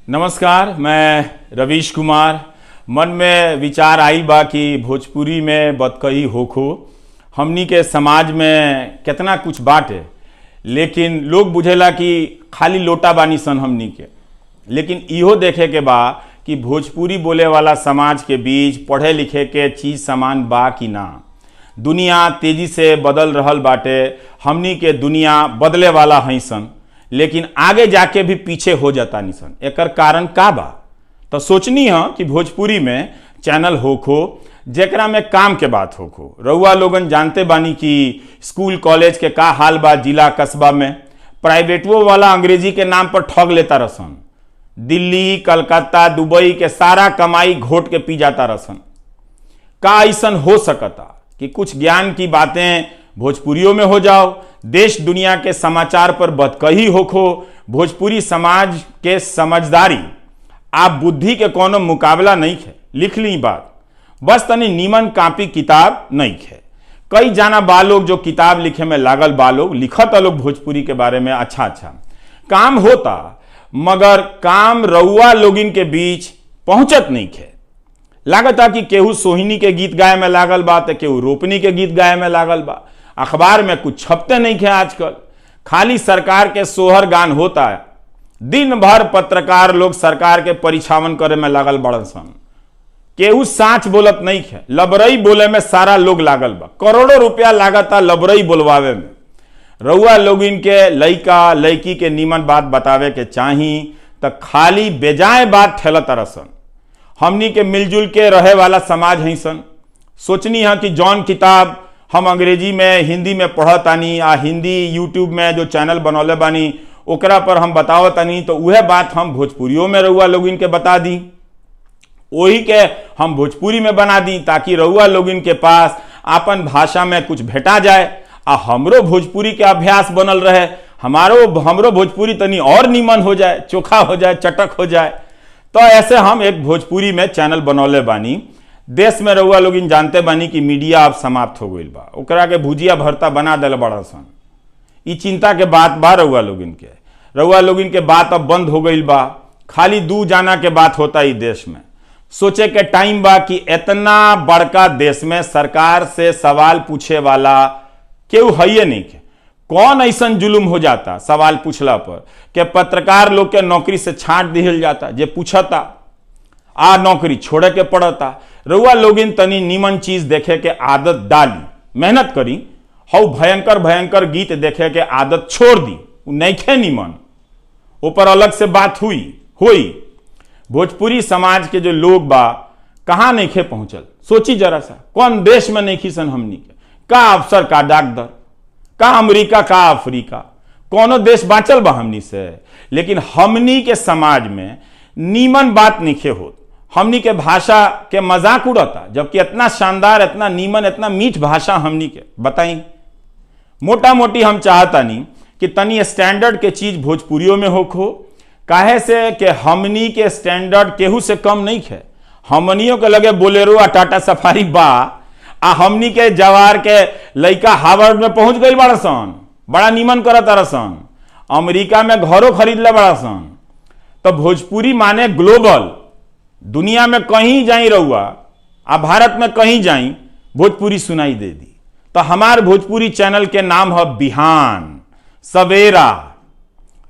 नमस्कार, मैं रवीश कुमार। मन में विचार आई बा कि भोजपुरी में बतकही होखो। हमनी के समाज में कितना कुछ बाटे, लेकिन लोग बुझेला कि खाली लोटा बानी सन हमनी के। लेकिन इहो देखे के बा कि भोजपुरी बोले वाला समाज के बीच पढ़े लिखे के चीज समान बा कि ना। दुनिया तेजी से बदल रहल बाटे, हमनी के दुनिया बदले वाला हई सन, लेकिन आगे जाके भी पीछे हो जाता निसन। एकर कारण का बा? तो सोचनी है कि भोजपुरी में चैनल होखो जेकरा में काम के बात होखो। रउआ लोगन जानते बानी कि स्कूल कॉलेज के का हाल बा जिला कस्बा में। प्राइवेटवो वाला अंग्रेजी के नाम पर ठग लेता रसन। दिल्ली, कलकत्ता, दुबई के सारा कमाई घोट के पी जाता रसन। का ऐसन हो सकता कि कुछ ज्ञान की बातें भोजपुरियों में हो जाओ? देश दुनिया के समाचार पर बतकही होखो। भोजपुरी समाज के समझदारी आप बुद्धि के कोनो मुकाबला नहीं है। लिख ली बात, बस तनी नीमन कापी किताब नहीं है। कई जाना बालोग जो किताब लिखे में लागल बालोग लिखत लोग भोजपुरी के बारे में अच्छा काम होता, मगर काम रउआ लोगिन के बीच पहुंचत नहीं है। लागता कि केहू सोहिनी के गीत गाए में लागल बा, तो केहू रोपनी के गीत गाए में लागल बा। अखबार में कुछ छपते नहीं है आजकल, खाली सरकार के सोहर गान होता है। दिन भर पत्रकार लोग सरकार के परिछावन करे में लागल बड़न सन। केहू साच बोलत नहीं है, लबरई बोले में सारा लोग लागल बा। करोड़ों रुपया लागता लबरई बोलवावे में। रउआ लोग इनके लइका लइकी के नीमन बात बतावे के चाही तो खाली बेजाए बात ठेलत रसन। हमनी के मिलजुल के रहे वाला समाज है सन। सोचनी है कि जौन किताब हम अंग्रेजी में हिंदी में पढ़तानी आ हिंदी यूट्यूब में जो चैनल बनौले बानी ओकरा पर हम बतावतानी, तो वह बात हम भोजपुरियों में रउआ लोगिन के बता दी, वही के हम भोजपुरी में बना दी, ताकि रउआ लोगिन के पास आपन भाषा में कुछ भेटा जाए आ हमरो भोजपुरी के अभ्यास बनल रहे। हमरो भोजपुरी तनी और नीमन हो जाए, चोखा हो जाए, चटक हो जाए। तो ऐसे हम एक भोजपुरी में चैनल बनौले बानी। देश में रउआ लोगिन जानते बानी कि मीडिया अब समाप्त हो गईल बा, ओकरा के भुजिया भरता बना दिल बड़ा सन। ई चिंता के बात बा रउआ लोगिन के। रउआ लोगिन के बात अब बंद हो गईल बा, खाली दू जाना के बात होता ही देश में। सोचे के टाइम बा कि इतना बड़का देश में सरकार से सवाल पूछे वाला केहू है नहीं के। कौन ऐसा जुलुम हो जाता सवाल पूछला पर के पत्रकार लोग के नौकरी से छांट दिहल जाता। जे पूछता आ नौकरी छोड़े के पड़ता। रउआ लोगिन तनी नीमन चीज देखे के आदत डाली, मेहनत करी। हौ भयंकर भयंकर गीत देखे के आदत छोड़ दी, नइखे नीमन। ऊपर अलग से बात हुई। भोजपुरी समाज के जो लोग बा कहाँ नइखे पहुंचल, सोची जरा सा। कौन देश में नइखी सन हमनी के? का अफसर, का डॉक्टर, का अमेरिका, का अफ्रीका, कोनो देश बाँचल बा हमनी से? लेकिन हमनी के समाज में नीमन बात नइखे होत। हमनी के भाषा के मजाक उड़ता, जबकि इतना शानदार, इतना नीमन, इतना मीठ भाषा हमनी के। बताई, मोटा मोटी हम चाहता नहीं कि तनी स्टैंडर्ड के चीज भोजपुरियों में होखो। काहे से कि हमनी के स्टैंडर्ड केहू से कम नहीं है। हमनियों के लगे बोलेरो आ टाटा सफारी बा, आ हमनी के जवार के लइका हार्वर्ड में पहुंच गई बड़ा सन, बड़ा नीमन करत रसन। अमेरिका में घरों खरीद ले बड़ा सन। तो भोजपुरी माने ग्लोबल, दुनिया में कहीं जाई रउआ, आ भारत में कहीं जाई, भोजपुरी सुनाई दे दी। तो हमार भोजपुरी चैनल के नाम है बिहान सवेरा।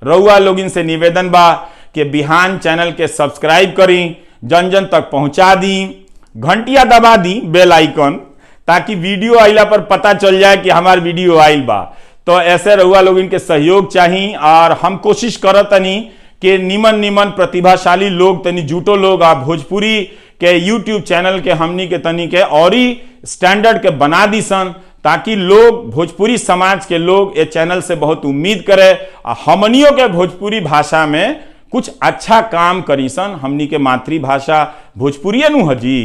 रउआ लोगिन से निवेदन बा कि बिहान चैनल के सब्सक्राइब करी, जन जन तक पहुंचा दी, घंटिया दबा दी, बेल आइकन, ताकि वीडियो आइला पर पता चल जाए कि हमार वीडियो आइल बा। तो ऐसे रउआ लोगिन के सहयोग चाहिए, और हम कोशिश करतनी कि निमन प्रतिभाशाली लोग, तनी जुटो लोग आ भोजपुरी के यूट्यूब चैनल के हमनी के तनी के और ही स्टैंडर्ड के बना दी सन, ताकि लोग, भोजपुरी समाज के लोग ये चैनल से बहुत उम्मीद करे आ हमनियों के भोजपुरी भाषा में कुछ अच्छा काम करी सन। हमनी के मातृभाषा भोजपुरिये नु हजी।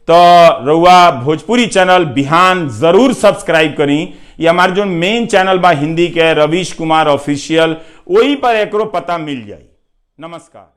तो रउआ भोजपुरी चैनल बिहान जरूर सब्सक्राइब करी। ये हमारे जो मेन चैनल बा हिंदी के, रवीश कुमार ऑफिशियल, वही पर एकरो पता मिल जाई। नमस्कार।